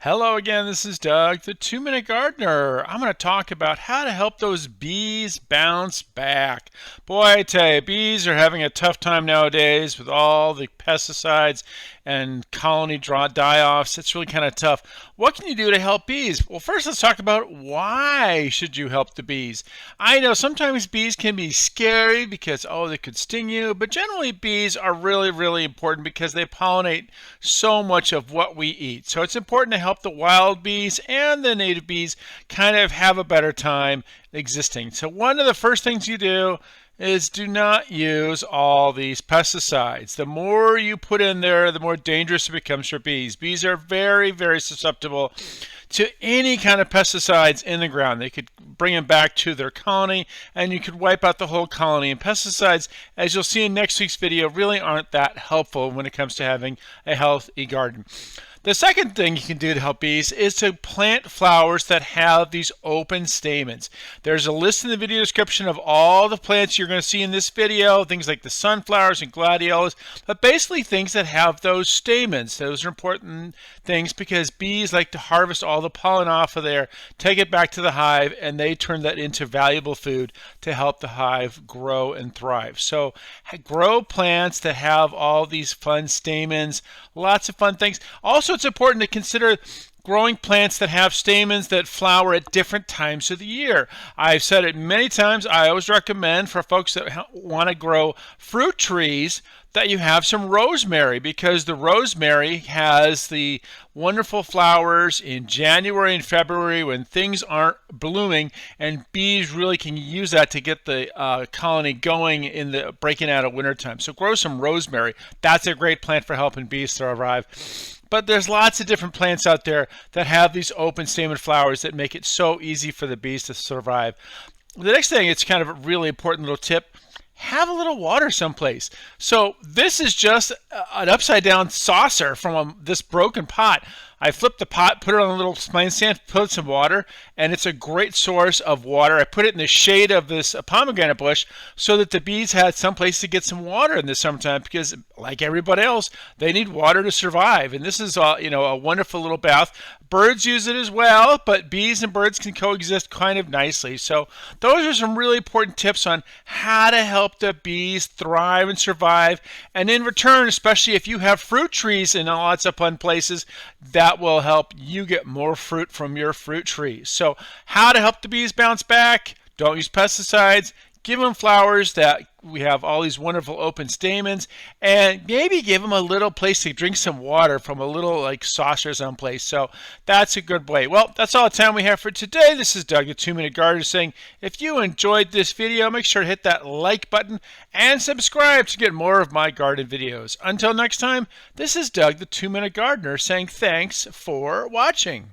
Hello again, this is Doug, the 2 Minute Gardener. I'm going to talk about how to help those bees bounce back. Boy, I tell you, bees are having a tough time nowadays with all the pesticides and colony die-offs. It's really kind of tough. What can you do to help bees? Well, first let's talk about why should you help the bees. I know sometimes bees can be scary because, oh, they could sting you, but generally bees are really, really important because they pollinate so much of what we eat. So it's important to help the wild bees and the native bees kind of have a better time existing. So one of the first things you do is do not use all these pesticides. The more you put in there, the more dangerous it becomes for bees. Bees are very, very susceptible to any kind of pesticides in the ground. They could bring them back to their colony and you could wipe out the whole colony. And pesticides, as you'll see in next week's video, really aren't that helpful when it comes to having a healthy garden. The second thing you can do to help bees is to plant flowers that have these open stamens. There's a list in the video description of all the plants you're going to see in this video, things like the sunflowers and gladiolus, but basically things that have those stamens. Those are important things because bees like to harvest all the pollen off of there, take it back to the hive, and they turn that into valuable food to help the hive grow and thrive. So grow plants that have all these fun stamens, lots of fun things. Also, it's important to consider growing plants that have stamens that flower at different times of the year. I've said it many times. I always recommend for folks that want to grow fruit trees that you have some rosemary, because the rosemary has the wonderful flowers in January and February when things aren't blooming, and bees really can use that to get the colony going in the breaking out of wintertime. So grow some rosemary. That's a great plant for helping bees survive. But there's lots of different plants out there that have these open stamen flowers that make it so easy for the bees to survive. The next thing, it's kind of a really important little tip. Have a little water someplace. So this is just an upside down saucer from this broken pot. I flipped the pot, put it on a little plain stand, put some water, and it's a great source of water. I put it in the shade of this pomegranate bush so that the bees had someplace to get some water in the summertime, because like everybody else, they need water to survive. And this is a wonderful little bath. Birds use it as well, but bees and birds can coexist kind of nicely. So those are some really important tips on how to help the bees thrive and survive. And in return, especially if you have fruit trees in lots of fun places, that will help you get more fruit from your fruit trees. So how to help the bees bounce back? Don't use pesticides. Give them flowers that we have all these wonderful open stamens, and maybe give them a little place to drink some water from a little like saucer someplace. So that's a good way. Well, that's all the time we have for today. This is Doug, the 2 Minute Gardener, saying if you enjoyed this video, make sure to hit that like button and subscribe to get more of my garden videos. Until next time, this is Doug, the 2 Minute Gardener, saying thanks for watching.